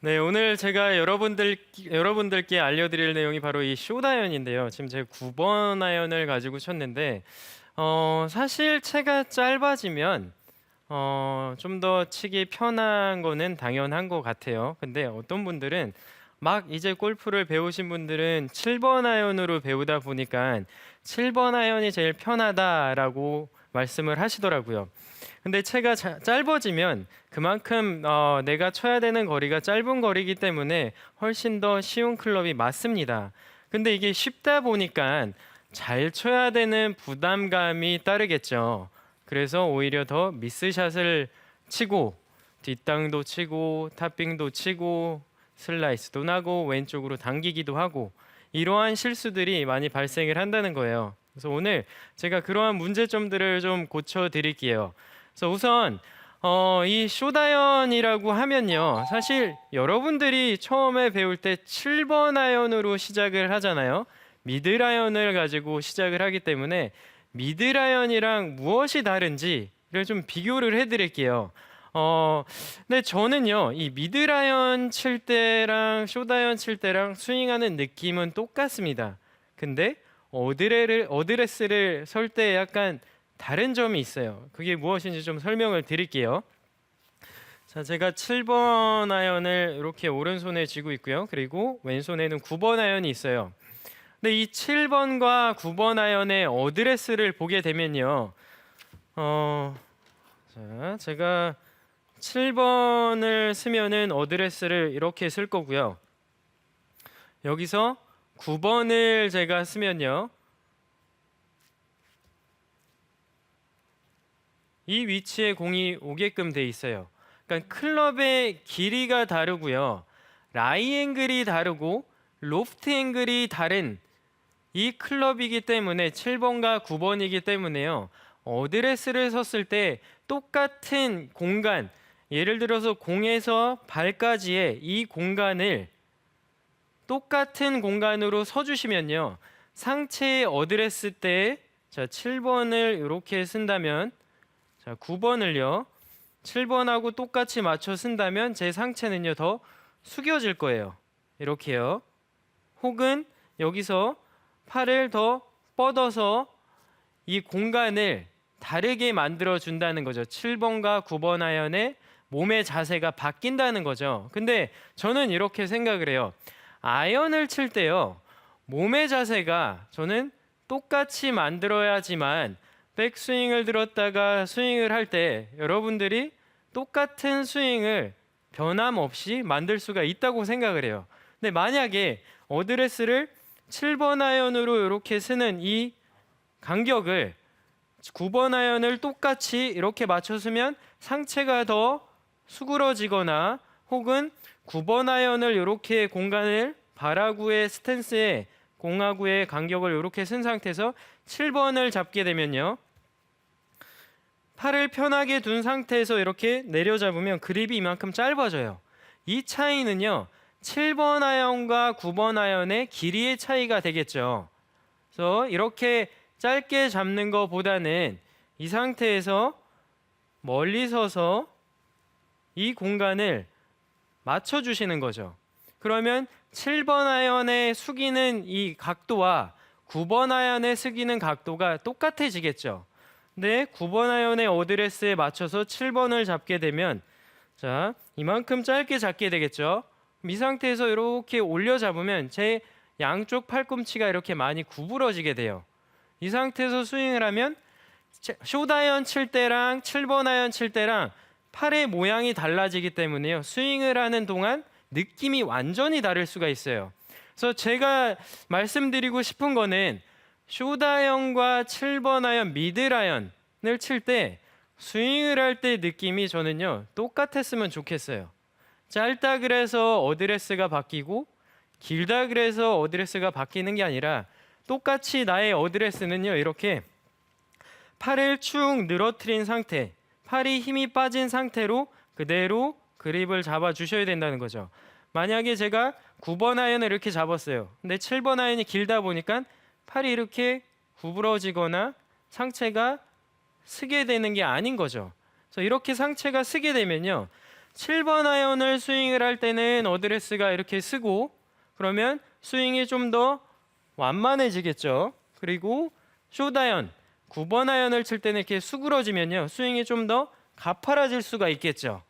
네, 오늘 제가 여러분들께 알려드릴 내용이 바로 이 숏아이언인데요. 지금 제가 9번 아이언을 가지고 쳤는데, 사실 채가 짧아지면 좀 더 치기 편한 거는 당연한 것 같아요. 근데 어떤 분들은 막 이제 골프를 배우신 분들은 7번 아이언으로 배우다 보니까 7번 아이언이 제일 편하다라고 말씀을 하시더라고요. 근데 채가 짧아지면 그만큼 내가 쳐야 되는 거리가 짧은 거리이기 때문에 훨씬 더 쉬운 클럽이 맞습니다. 근데 이게 쉽다 보니까 잘 쳐야 되는 부담감이 따르겠죠. 그래서 오히려 더 미스샷을 치고 뒷땅도 치고 탑빙도 치고 슬라이스도 나고 왼쪽으로 당기기도 하고 이러한 실수들이 많이 발생을 한다는 거예요. 그래서 오늘 제가 그러한 문제점들을 좀 고쳐 드릴게요. 그래서 우선 이 숏아이언이라고 하면요, 사실 여러분들이 처음에 배울 때 7번 아이언으로 시작을 하잖아요. 미드아이언을 가지고 시작을 하기 때문에 미드아이언이랑 무엇이 다른지를 좀 비교를 해드릴게요. 근데 저는요, 이 미드아이언 칠 때랑 숏아이언 칠 때랑 스윙하는 느낌은 똑같습니다. 근데 어드레스를 설 때 약간 다른 점이 있어요. 그게 무엇인지 좀 설명을 드릴게요. 자, 제가 7번 아이언을 이렇게 오른손에 쥐고 있고요. 그리고 왼손에는 9번 아이언이 있어요. 근데 이 7번과 9번 아이언의 어드레스를 보게 되면요. 자, 제가 7번을 쓰면은 어드레스를 이렇게 쓸 거고요. 여기서 9번을 제가 쓰면요. 이 위치에 공이 오게끔 돼 있어요. 그러니까 클럽의 길이가 다르고요. 라이 앵글이 다르고 로프트 앵글이 다른 이 클럽이기 때문에 7번과 9번이기 때문에요. 어드레스를 섰을 때 똑같은 공간, 예를 들어서 공에서 발까지의 이 공간을 똑같은 공간으로 서주시면요. 상체의 어드레스 때 자, 7번을 이렇게 쓴다면 자, 9번을요. 7번하고 똑같이 맞춰 쓴다면 제 상체는요 더 숙여질 거예요. 이렇게요. 혹은 여기서 팔을 더 뻗어서 이 공간을 다르게 만들어 준다는 거죠. 7번과 9번 아이언의 몸의 자세가 바뀐다는 거죠. 근데 저는 이렇게 생각을 해요. 아이언을 칠 때요. 몸의 자세가 저는 똑같이 만들어야지만 백스윙을 들었다가 스윙을 할 때 여러분들이 똑같은 스윙을 변함없이 만들 수가 있다고 생각을 해요. 근데 만약에 어드레스를 7번 아이언으로 이렇게 쓰는 이 간격을 9번 아이언을 똑같이 이렇게 맞췄으면 상체가 더 수그러지거나 혹은 9번 아이언을 이렇게 공간을 바라구의 스탠스에 공하구의 간격을 이렇게 쓴 상태에서 7번을 잡게 되면요. 팔을 편하게 둔 상태에서 이렇게 내려잡으면 그립이 이만큼 짧아져요. 이 차이는요. 7번 아이언과 9번 아이언의 길이의 차이가 되겠죠. 그래서 이렇게 짧게 잡는 것보다는 이 상태에서 멀리 서서 이 공간을 맞춰주시는 거죠. 그러면 7번 아이언의 숙이는 이 각도와 9번 아이언의 숙이는 각도가 똑같아지겠죠. 근데 9번 아이언의 어드레스에 맞춰서 7번을 잡게 되면 자, 이만큼 짧게 잡게 되겠죠. 이 상태에서 이렇게 올려 잡으면 제 양쪽 팔꿈치가 이렇게 많이 구부러지게 돼요. 이 상태에서 스윙을 하면 숏아이언 칠 때랑 7번 아이언 칠 때랑 팔의 모양이 달라지기 때문에요. 스윙을 하는 동안 느낌이 완전히 다를 수가 있어요. 그래서 제가 말씀드리고 싶은 거는 숏아이언과 7번 아이언, 미드아이언을 칠 때 스윙을 할 때 느낌이 저는요 똑같았으면 좋겠어요. 짧다 그래서 어드레스가 바뀌고 길다 그래서 어드레스가 바뀌는 게 아니라 똑같이 나의 어드레스는요 이렇게 팔을 축 늘어뜨린 상태, 팔이 힘이 빠진 상태로 그대로 그립을 잡아 주셔야 된다는 거죠. 만약에 제가 9번 아이언을 이렇게 잡았어요. 근데 7번 아이언이 길다 보니까 팔이 이렇게 구부러지거나 상체가 쓰게 되는 게 아닌 거죠. 그래서 이렇게 상체가 쓰게 되면요. 7번 아이언을 스윙을 할 때는 어드레스가 이렇게 쓰고 그러면 스윙이 좀 더 완만해지겠죠. 그리고 숏 아이언 9번 아이언을 칠 때는 이렇게 수그러지면요. 스윙이 좀 더 가파라질 수가 있겠죠.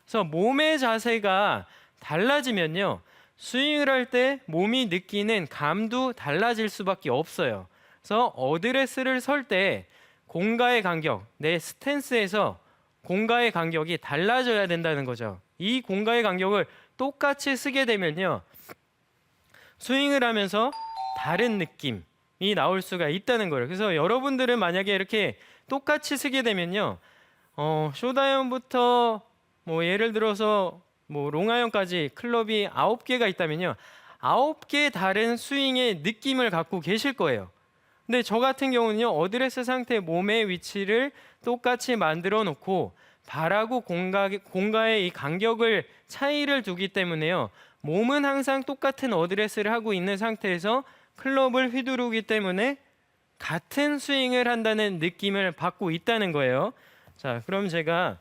그래서 몸의 자세가 달라지면요. 스윙을 할 때 몸이 느끼는 감도 달라질 수밖에 없어요. 그래서 어드레스를 설 때 공과의 간격, 내 스탠스에서 공과의 간격이 달라져야 된다는 거죠. 이 공과의 간격을 똑같이 쓰게 되면요. 스윙을 하면서 다른 느낌이 나올 수가 있다는 거예요. 그래서 여러분들은 만약에 이렇게 똑같이 쓰게 되면요. 숏아이언부터 뭐 예를 들어서 뭐 롱아이언까지 클럽이 9개가 있다면요. 9개 다른 스윙의 느낌을 갖고 계실 거예요. 근데 저 같은 경우는요. 어드레스 상태 몸의 위치를 똑같이 만들어 놓고 발하고 공과의 이 간격을 차이를 두기 때문에요. 몸은 항상 똑같은 어드레스를 하고 있는 상태에서 클럽을 휘두르기 때문에 같은 스윙을 한다는 느낌을 받고 있다는 거예요. 자, 그럼 제가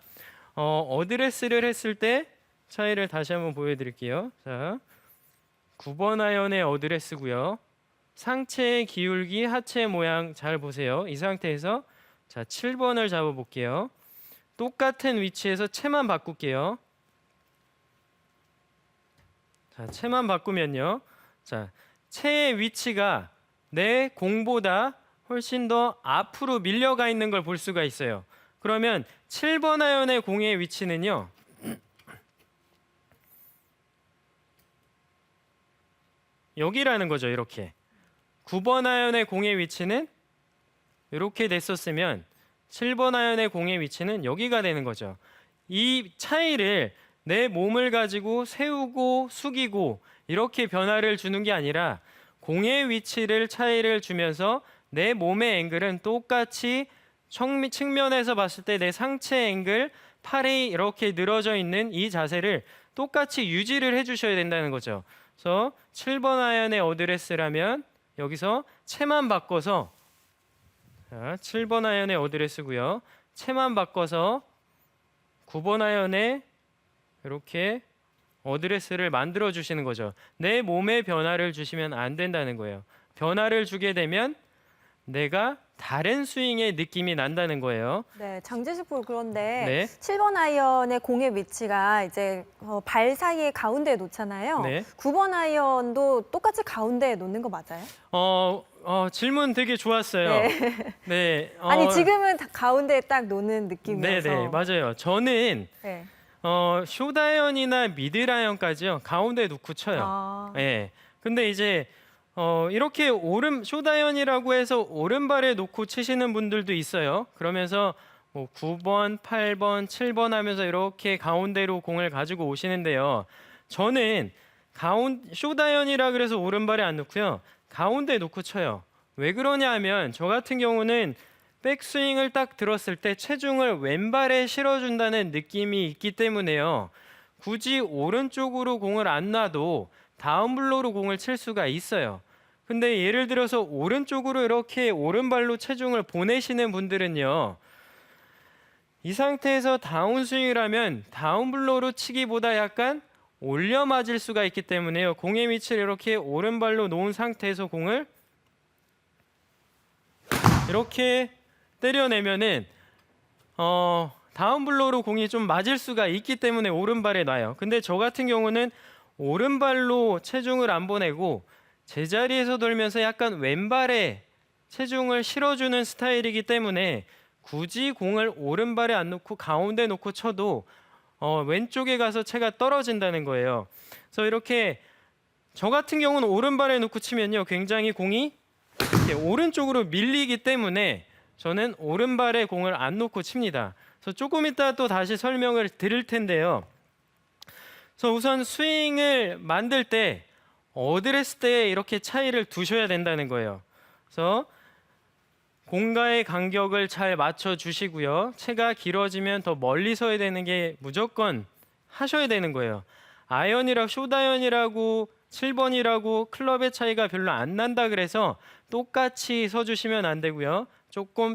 어드레스를 했을 때 차이를 다시 한번 보여드릴게요. 자, 9번 아이언의 어드레스고요. 상체의 기울기, 하체 모양 잘 보세요. 이 상태에서 자 7번을 잡아볼게요. 똑같은 위치에서 채만 바꿀게요. 자, 채만 바꾸면요. 자, 채의 위치가 내 공보다 훨씬 더 앞으로 밀려가 있는 걸 볼 수가 있어요. 그러면 7번 아이언의 공의 위치는요. 여기라는 거죠. 이렇게. 9번 아이언의 공의 위치는 이렇게 됐었으면 7번 아이언의 공의 위치는 여기가 되는 거죠. 이 차이를 내 몸을 가지고 세우고 숙이고 이렇게 변화를 주는 게 아니라 공의 위치를 차이를 주면서 내 몸의 앵글은 똑같이 측면에서 봤을 때 내 상체 앵글, 팔이 이렇게 늘어져 있는 이 자세를 똑같이 유지를 해주셔야 된다는 거죠. 그래서 7번 아이언의 어드레스라면 여기서 채만 바꿔서 자, 7번 아이언의 어드레스고요. 채만 바꿔서 9번 아이언에 이렇게 어드레스를 만들어 주시는 거죠. 내 몸에 변화를 주시면 안 된다는 거예요. 변화를 주게 되면 내가 다른 스윙의 느낌이 난다는 거예요. 네, 장재식 프로 그런데 네. 7번 아이언의 공의 위치가 이제 발 사이에 가운데에 놓잖아요. 네. 9번 아이언도 똑같이 가운데에 놓는 거 맞아요? 질문 되게 좋았어요. 네. 네. 아니 지금은 다 가운데에 딱 놓는 느낌이어서. 네, 맞아요. 저는 네. 숏 아이언이나 미들 아이언까지요. 가운데에 놓고 쳐요. 아. 네. 근데 이제 이렇게 숏 아이언이라고 해서 오른발에 놓고 치시는 분들도 있어요. 그러면서 뭐 9번, 8번, 7번 하면서 이렇게 가운데로 공을 가지고 오시는데요. 저는 숏 아이언이라 그래서 오른발에 안 놓고요. 가운데 놓고 쳐요. 왜 그러냐 하면 저 같은 경우는 백스윙을 딱 들었을 때 체중을 왼발에 실어준다는 느낌이 있기 때문에요. 굳이 오른쪽으로 공을 안 놔도 다운블로우로 공을 칠 수가 있어요. 근데 예를 들어서 오른쪽으로 이렇게 오른발로 체중을 보내시는 분들은요. 이 상태에서 다운스윙을 하면 다운블로우로 치기보다 약간 올려 맞을 수가 있기 때문에요. 공의 위치를 이렇게 오른발로 놓은 상태에서 공을 이렇게 때려내면은 다운블로우로 공이 좀 맞을 수가 있기 때문에 오른발에 놔요. 근데 저 같은 경우는 오른발로 체중을 안 보내고 제자리에서 돌면서 약간 왼발에 체중을 실어주는 스타일이기 때문에 굳이 공을 오른발에 안 놓고 가운데 놓고 쳐도 왼쪽에 가서 채가 떨어진다는 거예요. 그래서 이렇게 저 같은 경우는 오른발에 놓고 치면요 굉장히 공이 이렇게 오른쪽으로 밀리기 때문에 저는 오른발에 공을 안 놓고 칩니다. 그래서 조금 이따 또 다시 설명을 드릴 텐데요. 그래서 우선 스윙을 만들 때 어드레스 때에 이렇게 차이를 두셔야 된다는 거예요. 그래서 공과의 간격을 잘 맞춰 주시고요. 채가 길어지면 더 멀리 서야 되는 게 무조건 하셔야 되는 거예요. 아이언이라고 숏 아이언이라고 7번이라고 클럽의 차이가 별로 안 난다 그래서 똑같이 서 주시면 안 되고요.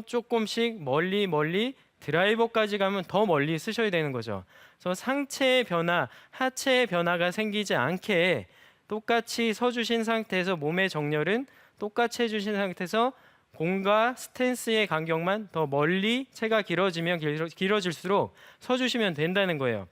조금씩 멀리 드라이버까지 가면 더 멀리 쓰셔야 되는 거죠. 그래서 상체의 변화, 하체의 변화가 생기지 않게 똑같이 서주신 상태에서 몸의 정렬은 똑같이 해주신 상태에서 공과 스탠스의 간격만 더 멀리 채가 길어지면 길어질수록 서주시면 된다는 거예요.